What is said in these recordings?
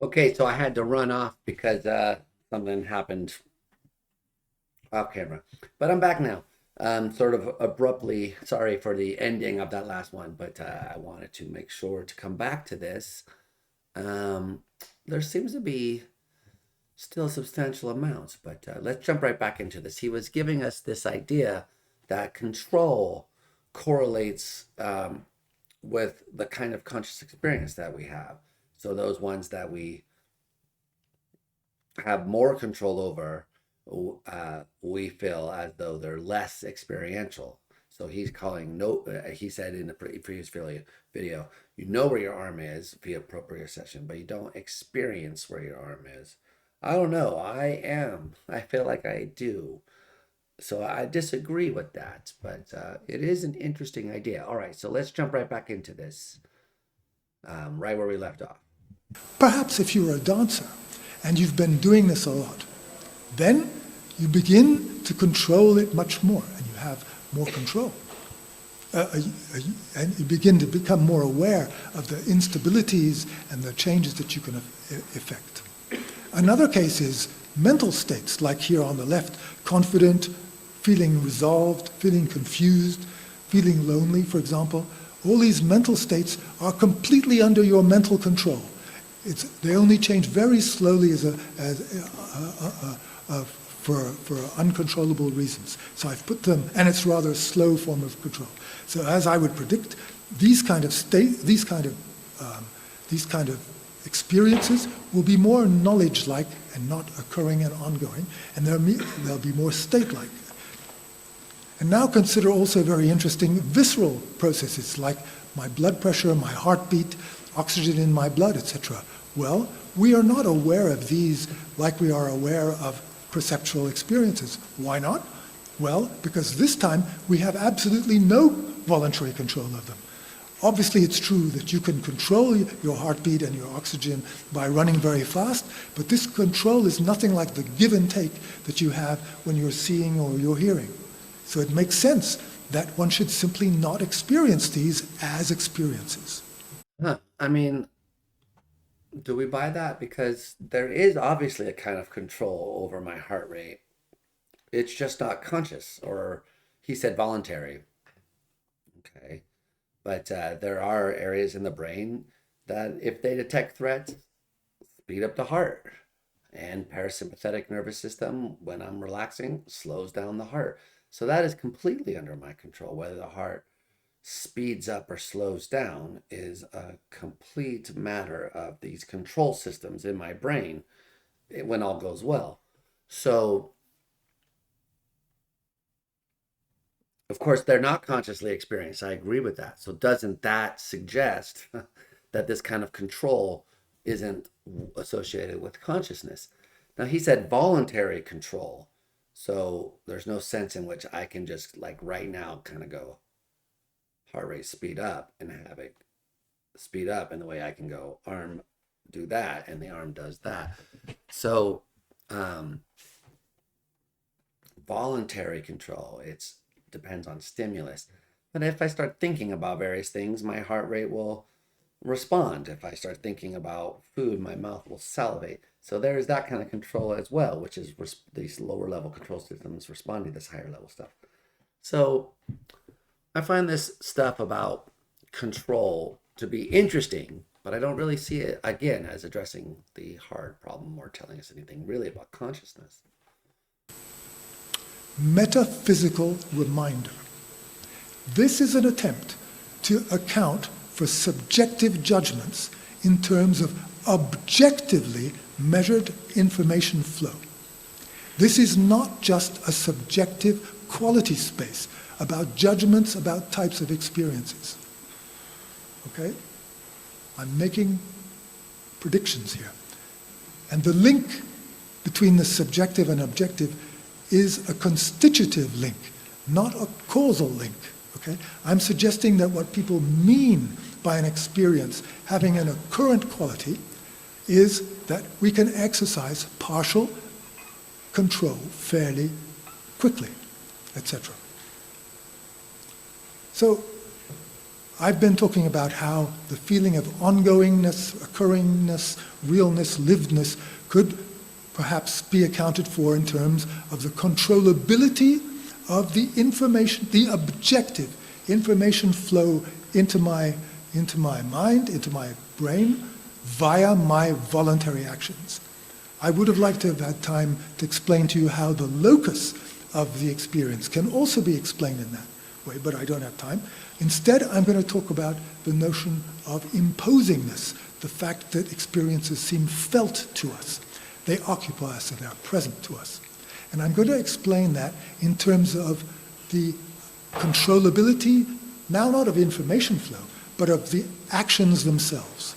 Okay, so I had to run off because something happened off camera. But I'm back now. Sort of abruptly, sorry for the ending of that last one, but I wanted to make sure to come back to this. Um, there seems to be still substantial amounts, but let's jump right back into this. He was giving us this idea that control correlates with the kind of conscious experience that we have. So those ones that we have more control over, we feel as though they're less experiential. So he's calling no. He said in the previous video, you know where your arm is via proprioception, but you don't experience where your arm is. I don't know. I am. I feel like I do. So I disagree with that, but it is an interesting idea. All right, so let's jump right back into this, right where we left off. Perhaps if you're a dancer and you've been doing this a lot, then you begin to control it much more and you have more control. And you begin to become more aware of the instabilities and the changes that you can effect. Another case is mental states, like here on the left, confident, feeling resolved, feeling confused, feeling lonely, for example. All these mental states are completely under your mental control. They only change very slowly for uncontrollable reasons. So I've put them, and it's rather a slow form of control. So as I would predict, these kind of experiences will be more knowledge-like and not occurring and ongoing, and they'll be more state-like. And now consider also very interesting visceral processes like my blood pressure, my heartbeat, oxygen in my blood, etc. Well, we are not aware of these like we are aware of perceptual experiences. Why not? Well, because this time we have absolutely no voluntary control of them. Obviously, it's true that you can control your heartbeat and your oxygen by running very fast, but this control is nothing like the give and take that you have when you're seeing or you're hearing. So it makes sense that one should simply not experience these as experiences. Huh. I mean, do we buy that? Because there is obviously a kind of control over my heart rate. It's just not conscious, or he said voluntary. Okay. But there are areas in the brain that, if they detect threats, speed up the heart. And parasympathetic nervous system, when I'm relaxing, slows down the heart. So that is completely under my control. Whether the heart speeds up or slows down is a complete matter of these control systems in my brain when all goes well. So, of course, they're not consciously experienced. I agree with that. So, doesn't that suggest that this kind of control isn't associated with consciousness? Now, he said voluntary control. So, there's no sense in which I can just, like right now, kind of go heart rate speed up and have it speed up. And the way I can go arm do that and the arm does that. So, voluntary control, it's depends on stimulus. But if I start thinking about various things, my heart rate will respond. If I start thinking about food, my mouth will salivate. So there's that kind of control as well, which is these lower level control systems responding to this higher level stuff. So I find this stuff about control to be interesting, but I don't really see it, again, as addressing the hard problem or telling us anything really about consciousness. Metaphysical reminder. This is an attempt to account for subjective judgments in terms of objectively measured information flow. This is not just a subjective quality space about judgments about types of experiences. Okay? I'm making predictions here. And the link between the subjective and objective is a constitutive link, not a causal link. Okay? I'm suggesting that what people mean by an experience having an occurrent quality is that we can exercise partial control fairly quickly, etc. So I've been talking about how the feeling of ongoingness, occurringness, realness, livedness could perhaps be accounted for in terms of the controllability of the information, the objective information flow into my mind, into my brain, via my voluntary actions. I would have liked to have had time to explain to you how the locus of the experience can also be explained in that way, but I don't have time. Instead, I'm going to talk about the notion of imposingness, the fact that experiences seem felt to us. They occupy us and they are present to us. And I'm going to explain that in terms of the controllability, now not of information flow, but of the actions themselves.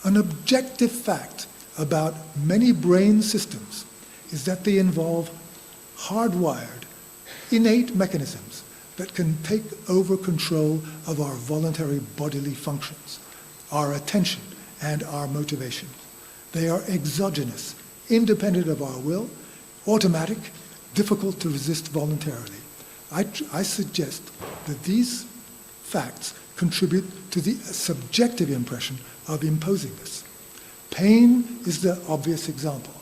An objective fact about many brain systems is that they involve hardwired, innate mechanisms that can take over control of our voluntary bodily functions, our attention, and our motivation. They are exogenous, independent of our will, automatic, difficult to resist voluntarily. I suggest that these facts contribute to the subjective impression of imposingness. Pain is the obvious example.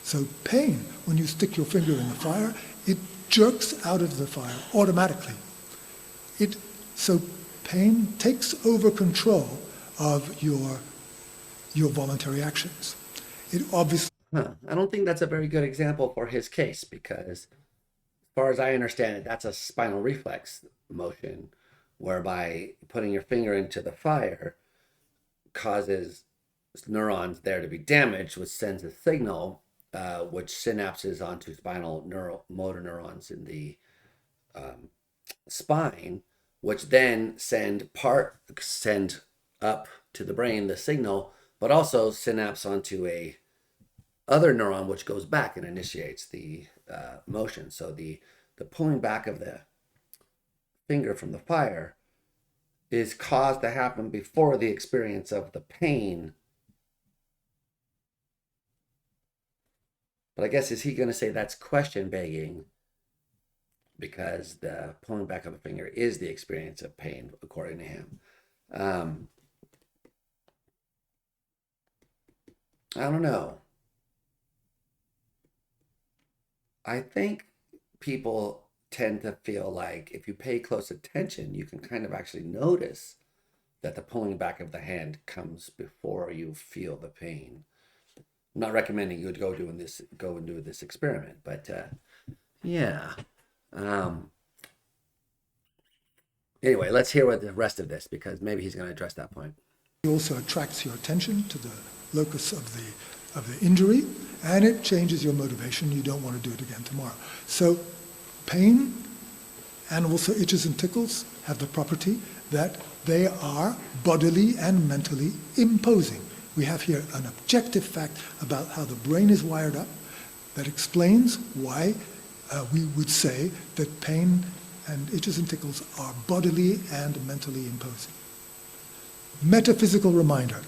So pain, when you stick your finger in the fire, it jerks out of the fire automatically. So pain takes over control of your voluntary actions. It obviously... I don't think that's a very good example for his case because, as far as I understand it, that's a spinal reflex motion whereby putting your finger into the fire causes neurons there to be damaged, which sends a signal, which synapses onto motor neurons in the spine, which then send up to the brain the signal, but also synapse onto a other neuron, which goes back and initiates the motion. So the pulling back of the finger from the fire is caused to happen before the experience of the pain. But I guess, is he going to say that's question begging because the pulling back of the finger is the experience of pain, according to him? I don't know. I think people tend to feel like if you pay close attention, you can kind of actually notice that the pulling back of the hand comes before you feel the pain. I'm not recommending you would go and do this experiment, but yeah. Anyway, let's hear what the rest of this, because maybe he's going to address that point. It also attracts your attention to the locus of the injury, and it changes your motivation. You don't want to do it again tomorrow. So pain and also itches and tickles have the property that they are bodily and mentally imposing. We have here an objective fact about how the brain is wired up that explains why we would say that pain and itches and tickles are bodily and mentally imposing. Metaphysical reminder.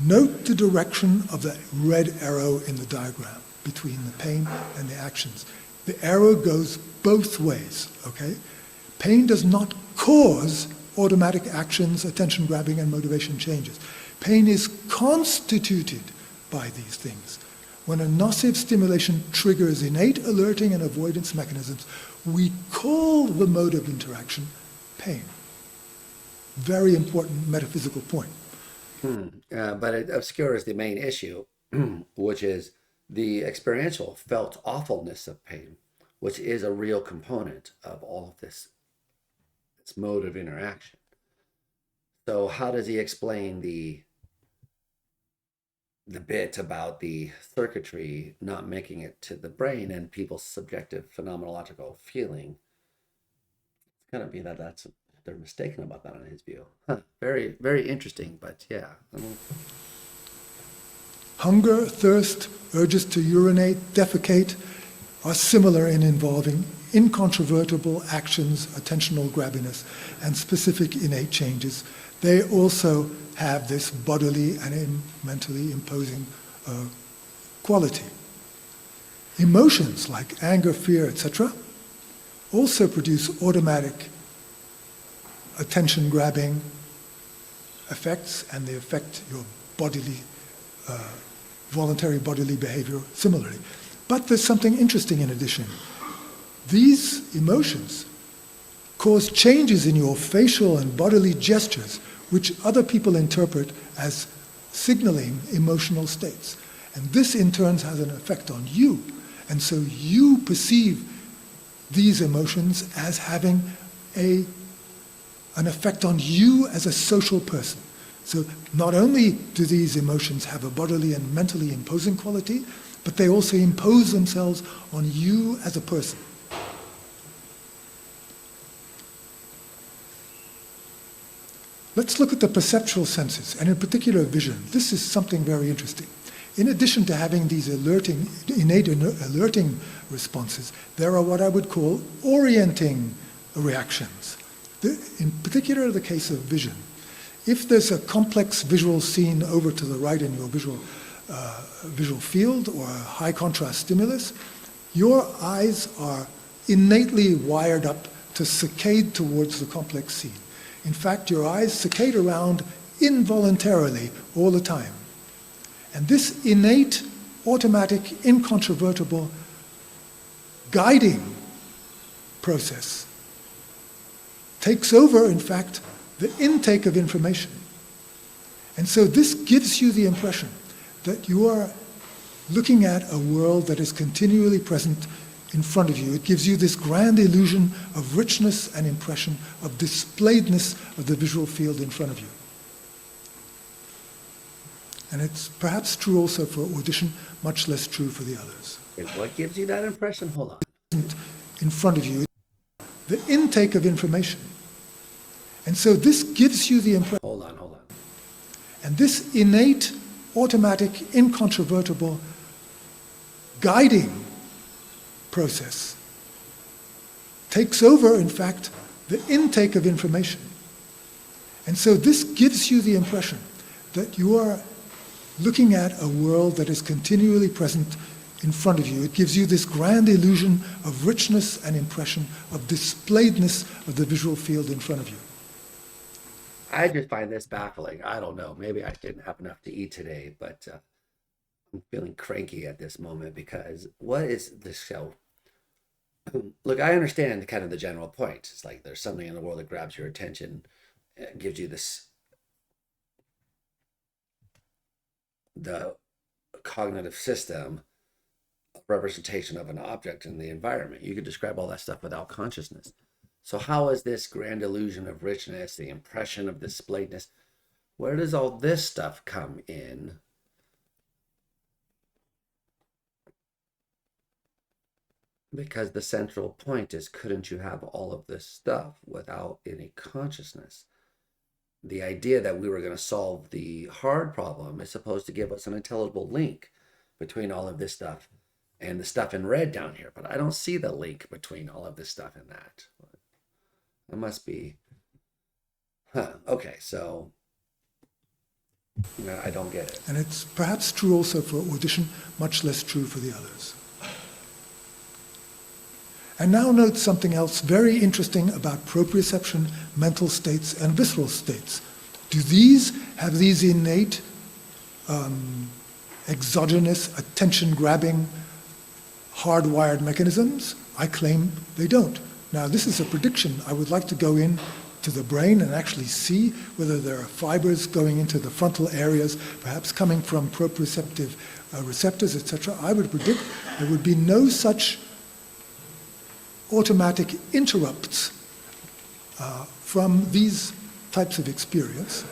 Note the direction of the red arrow in the diagram between the pain and the actions. The arrow goes both ways, okay? Pain does not cause automatic actions, attention grabbing, and motivation changes. Pain is constituted by these things. When a nocive stimulation triggers innate alerting and avoidance mechanisms, we call the mode of interaction pain. Very important metaphysical point. But it obscures the main issue, which is the experiential felt awfulness of pain, which is a real component of all of this mode of interaction. So how does he explain the bit about the circuitry not making it to the brain and people's subjective phenomenological feeling? It's going to be that they're mistaken about that in his view. Very, very interesting, but yeah. Hunger, thirst, urges to urinate, defecate are similar in involving incontrovertible actions, attentional grabbiness, and specific innate changes. They also have this bodily and mentally imposing quality. Emotions like anger, fear, etc., also produce automatic attention-grabbing effects, and they affect your bodily, voluntary bodily behavior similarly. But there's something interesting in addition. These emotions cause changes in your facial and bodily gestures, which other people interpret as signaling emotional states. And this in turn has an effect on you. And so you perceive these emotions as having an effect on you as a social person. So not only do these emotions have a bodily and mentally imposing quality, but they also impose themselves on you as a person. Let's look at the perceptual senses, and in particular vision. This is something very interesting. In addition to having these innate alerting responses, there are what I would call orienting reactions. In particular, the case of vision. If there's a complex visual scene over to the right in your visual field or a high contrast stimulus, your eyes are innately wired up to saccade towards the complex scene. In fact, your eyes saccade around involuntarily all the time. And this innate, automatic, incontrovertible guiding process takes over, in fact, the intake of information. And so this gives you the impression that you are looking at a world that is continually present in front of you. It gives you this grand illusion of richness and impression, of displayedness of the visual field in front of you. And it's perhaps true also for audition, much less true for the others. What gives you that impression? Hold on. In front of you, the intake of information. And so this gives you the impression. Hold on. And this innate, automatic, incontrovertible guiding process takes over, in fact, the intake of information. And so this gives you the impression that you are looking at a world that is continually present in front of you. It gives you this grand illusion of richness and impression, of displayedness of the visual field in front of you. I just find this baffling. I don't know. Maybe I didn't have enough to eat today, but I'm feeling cranky at this moment because what is this show? Look, I understand kind of the general point. It's like there's something in the world that grabs your attention, gives you the cognitive system representation of an object in the environment. You could describe all that stuff without consciousness. So how is this grand illusion of richness, the impression of displayedness, where does all this stuff come in? Because the central point is, couldn't you have all of this stuff without any consciousness? The idea that we were going to solve the hard problem is supposed to give us an intelligible link between all of this stuff and the stuff in red down here. But I don't see the link between all of this stuff and that. It must be, okay, so I don't get it. And it's perhaps true also for audition, much less true for the others. And now note something else very interesting about proprioception, mental states, and visceral states. Do these have these innate, exogenous, attention-grabbing, hardwired mechanisms? I claim they don't. Now, this is a prediction. I would like to go in to the brain and actually see whether there are fibers going into the frontal areas, perhaps coming from proprioceptive receptors, etc. I would predict there would be no such automatic interrupts from these types of experience,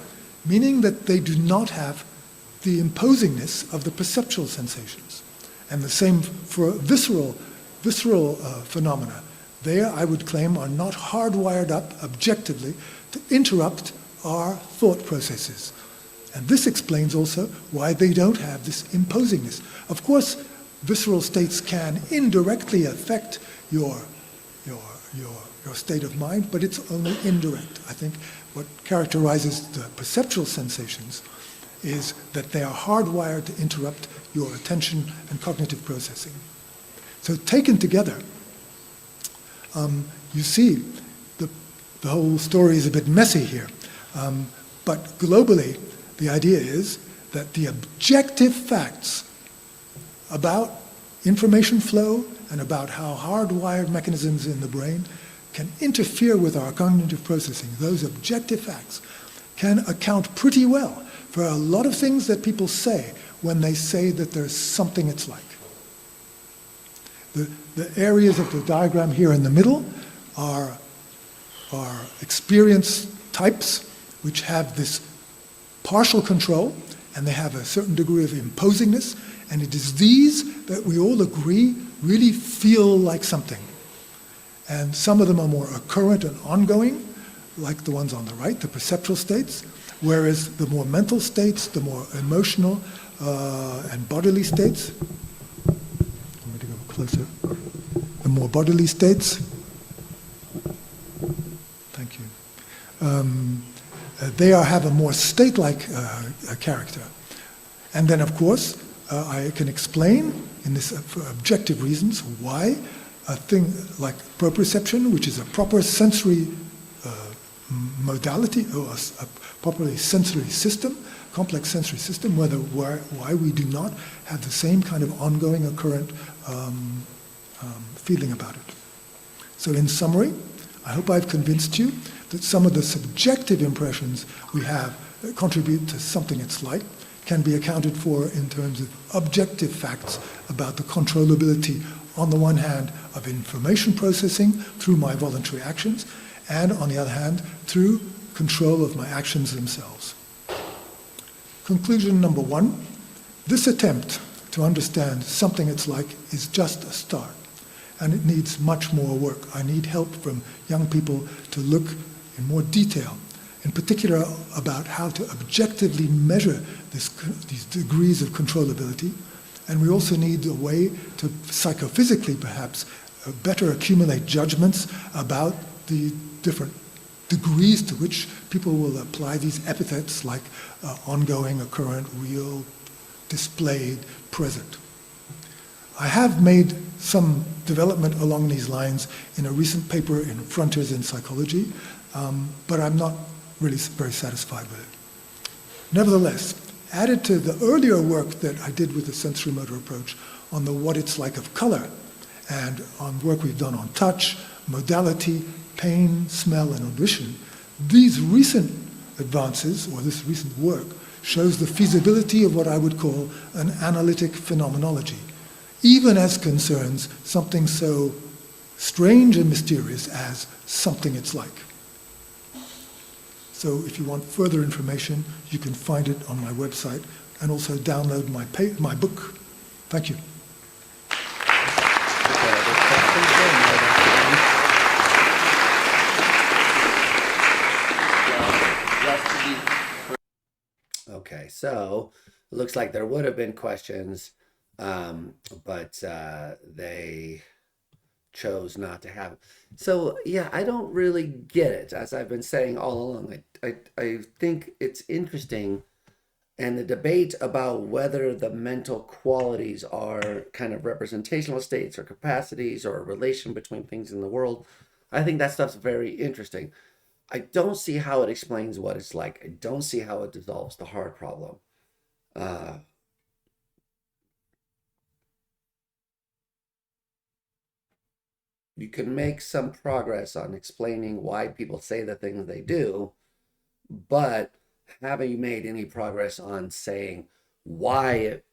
meaning that they do not have the imposingness of the perceptual sensations. And the same for visceral phenomena. They, I would claim, are not hardwired up objectively to interrupt our thought processes. And this explains also why they don't have this imposingness. Of course, visceral states can indirectly affect your state of mind, but it's only indirect. I think what characterizes the perceptual sensations is that they are hardwired to interrupt your attention and cognitive processing. So taken together, you see, the whole story is a bit messy here. But globally, the idea is that the objective facts about information flow and about how hardwired mechanisms in the brain can interfere with our cognitive processing, those objective facts can account pretty well for a lot of things that people say when they say that there's something it's like. The areas of the diagram here in the middle are experience types which have this partial control, and they have a certain degree of imposingness, and it is these that we all agree really feel like something. And some of them are more occurrent and ongoing, like the ones on the right, the perceptual states, whereas the more mental states, the more emotional and bodily states, I'm going to go closer, the more bodily states, thank you, they have a more state-like character. And then, of course, I can explain in this for objective reasons why a thing like proprioception, which is a proper sensory modality, or a properly sensory system, complex sensory system, why we do not have the same kind of ongoing occurrent feeling about it. So in summary, I hope I've convinced you that some of the subjective impressions we have that contribute to something it's like can be accounted for in terms of objective facts about the controllability, on the one hand, of information processing through my voluntary actions, and on the other hand, through control of my actions themselves. Conclusion number one, this attempt to understand something it's like is just a start, and it needs much more work. I need help from young people to look in more detail, in particular about how to objectively measure these degrees of controllability. And we also need a way to psychophysically, perhaps, better accumulate judgments about the different degrees to which people will apply these epithets like ongoing, occurrent, real, displayed, present. I have made some development along these lines in a recent paper in Frontiers in Psychology, but I'm not really very satisfied with it. Nevertheless, added to the earlier work that I did with the sensory motor approach on the what it's like of color, and on work we've done on touch, modality, pain, smell, and audition, these recent advances, or this recent work, shows the feasibility of what I would call an analytic phenomenology, even as concerns something so strange and mysterious as something it's like. So if you want further information, you can find it on my website and also download my book. Thank you. Okay, so it looks like there would have been questions, but they chose not to have. So yeah, I don't really get it. As I've been saying all along, I think it's interesting, and the debate about whether the mental qualities are kind of representational states or capacities or a relation between things in the world, I think that stuff's very interesting. I don't see how it explains what it's like. I don't see how it dissolves the hard problem. Uh, you can make some progress on explaining why people say the things they do, but haven't you made any progress on saying why it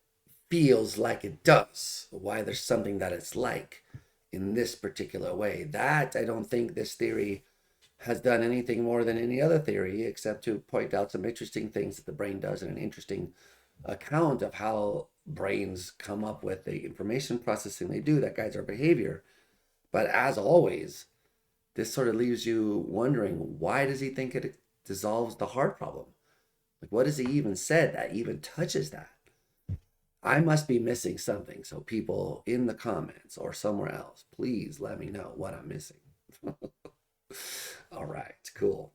feels like it does, why there's something that it's like in this particular way? That I don't think this theory has done anything more than any other theory, except to point out some interesting things that the brain does and an interesting account of how brains come up with the information processing they do that guides our behavior. But as always, this sort of leaves you wondering, why does he think it dissolves the heart problem? Like, what has he even said that even touches that? I must be missing something. So people in the comments or somewhere else, please let me know what I'm missing. All right, cool.